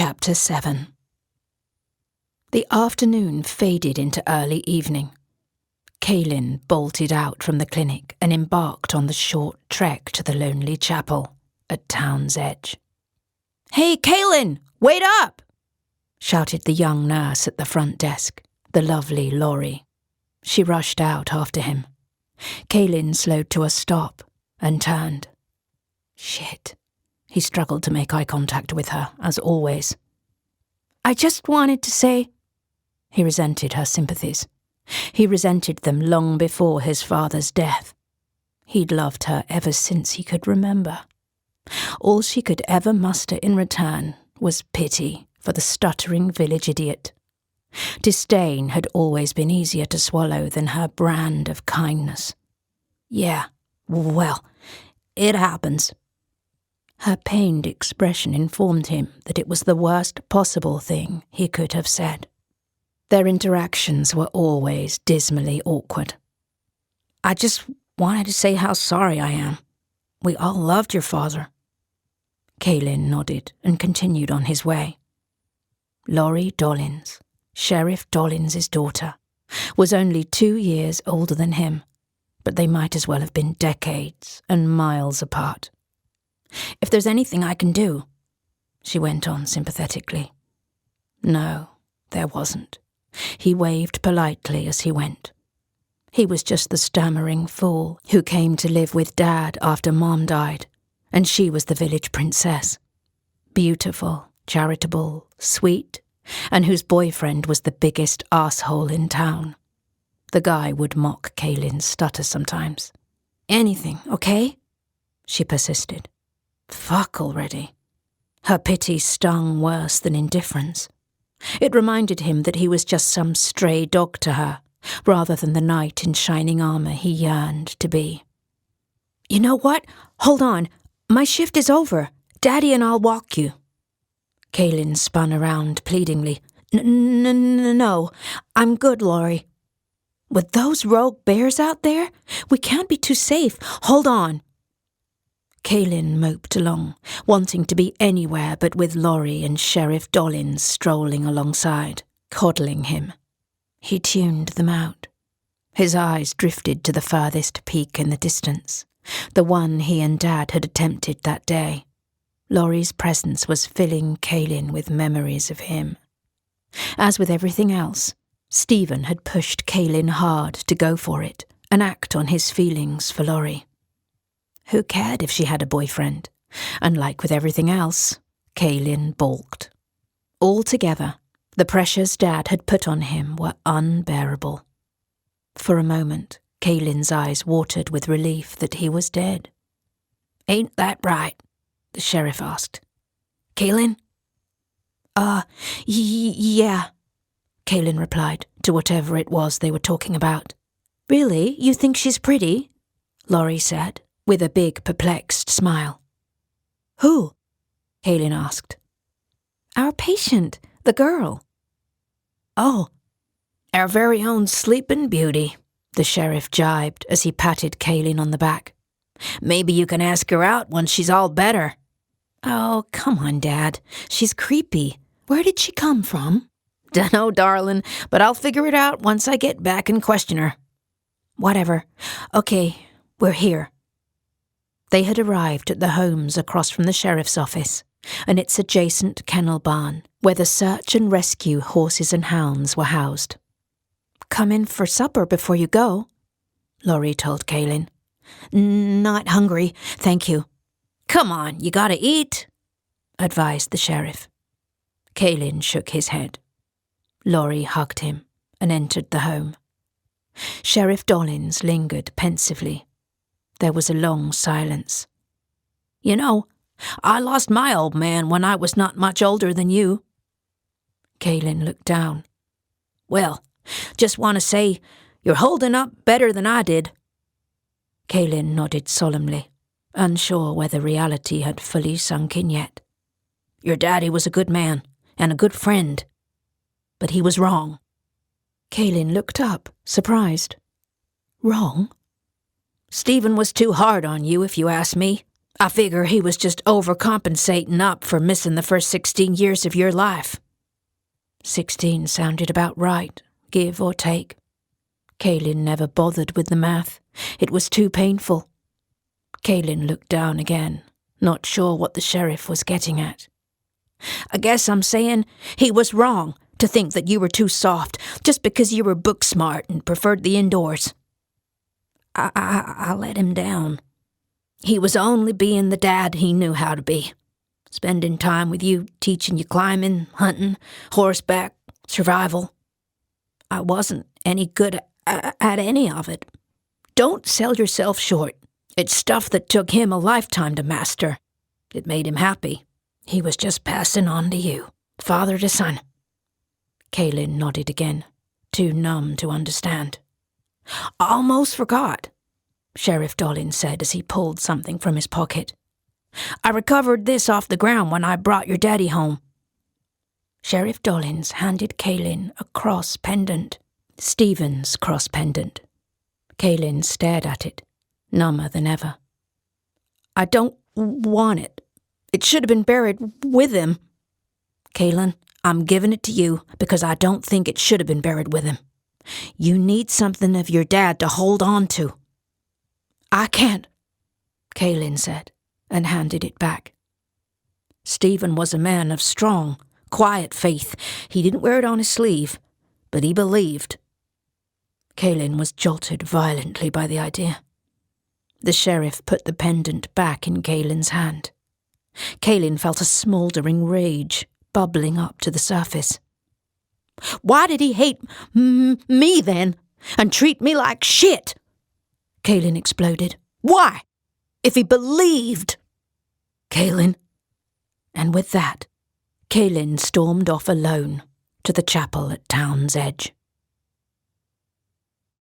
Chapter 7. The afternoon faded into early evening. Cailin bolted out from the clinic and embarked on the short trek to the lonely chapel at town's edge. "Hey, Cailin, wait up!" shouted the young nurse at the front desk, the lovely Laurie. She rushed out after him. Cailin slowed to a stop and turned. Shit. He struggled to make eye contact with her, as always. "I just wanted to say—" He resented her sympathies. He resented them long before his father's death. He'd loved her ever since he could remember. All she could ever muster in return was pity for the stuttering village idiot. Disdain had always been easier to swallow than her brand of kindness. Yeah, well, it happens. Her pained expression informed him that it was the worst possible thing he could have said. Their interactions were always dismally awkward. "I just wanted to say how sorry I am. We all loved your father." Cailin nodded and continued on his way. Laurie Dollins, Sheriff Dollins's daughter, was only 2 years older than him, but they might as well have been decades and miles apart. "If there's anything I can do," she went on sympathetically. No, there wasn't. He waved politely as he went. He was just the stammering fool who came to live with Dad after Mom died, and she was the village princess. Beautiful, charitable, sweet, and whose boyfriend was the biggest asshole in town. The guy would mock Cailin's stutter sometimes. "Anything, okay?" she persisted. Fuck already. Her pity stung worse than indifference. It reminded him that he was just some stray dog to her, rather than the knight in shining armor he yearned to be. "You know what? Hold on. My shift is over. Daddy and I'll walk you." Cailin spun around pleadingly. No, I'm good, Laurie. With those rogue bears out there, we can't be too safe. Hold on." Cailin moped along, wanting to be anywhere but with Laurie and Sheriff Dollins strolling alongside, coddling him. He tuned them out. His eyes drifted to the furthest peak in the distance, the one he and Dad had attempted that day. Laurie's presence was filling Cailin with memories of him. As with everything else, Stephen had pushed Cailin hard to go for it and act on his feelings for Laurie. Who cared if she had a boyfriend? And like with everything else, Cailin balked. Altogether, the pressures Dad had put on him were unbearable. For a moment, Cailin's eyes watered with relief that he was dead. "Ain't that right?" the sheriff asked. "Cailin?" Yeah," Cailin replied to whatever it was they were talking about. "Really? You think she's pretty?" Laurie said, with a big, perplexed smile. "Who?" Cailin asked. "Our patient, the girl." "Oh, our very own Sleeping Beauty," the sheriff jibed as he patted Cailin on the back. "Maybe you can ask her out once she's all better." "Oh, come on, Dad. She's creepy. Where did she come from?" "Dunno, darling, but I'll figure it out once I get back and question her." "Whatever. Okay, we're here." They had arrived at the homes across from the sheriff's office and its adjacent kennel barn, where the search and rescue horses and hounds were housed. "Come in for supper before you go," Laurie told Cailin. "Not hungry, thank you." "Come on, you gotta eat," advised the sheriff. Cailin shook his head. Laurie hugged him and entered the home. Sheriff Dollins lingered pensively. There was a long silence. "You know, I lost my old man when I was not much older than you." Cailin looked down. "Well, just want to say you're holding up better than I did." Cailin nodded solemnly, unsure whether reality had fully sunk in yet. "Your daddy was a good man and a good friend, but he was wrong." Cailin looked up, surprised. "Wrong?" "Stephen was too hard on you, if you ask me. I figure he was just overcompensating up for missing the first 16 years of your life. 16 sounded about right, give or take. Kaylin never bothered with the math. It was too painful. Kaylin looked down again, not sure what the sheriff was getting at. I guess I'm saying he was wrong to think that you were too soft just because you were book smart and preferred the indoors. I let him down. He was only being the dad he knew how to be. Spending time with you, teaching you climbing, hunting, horseback, survival. I wasn't any good at any of it. Don't sell yourself short. It's stuff that took him a lifetime to master. It made him happy. He was just passing on to you, father to son. Kaylin nodded again, too numb to understand. Almost forgot, Sheriff Dollin said as he pulled something from his pocket. I recovered this off the ground when I brought your daddy home. Sheriff Dollins handed Kaylin a cross pendant, Stephen's cross pendant. Kaylin stared at it, number than ever. I don't want it. It should have been buried with him. Kaylin, I'm giving it to you because I don't think it should have been buried with him. You need something of your dad to hold on to. I can't, Kaylin said, and handed it back. Stephen was a man of strong, quiet faith. He didn't wear it on his sleeve, but he believed. Kaylin was jolted violently by the idea. The sheriff put the pendant back in Kaylin's hand. Kaylin felt a smouldering rage bubbling up to the surface. Why did he hate me then, and treat me like shit? Kaylin exploded. Why? If he believed. Kaylin. And with that, Kaylin stormed off alone to the chapel at town's edge.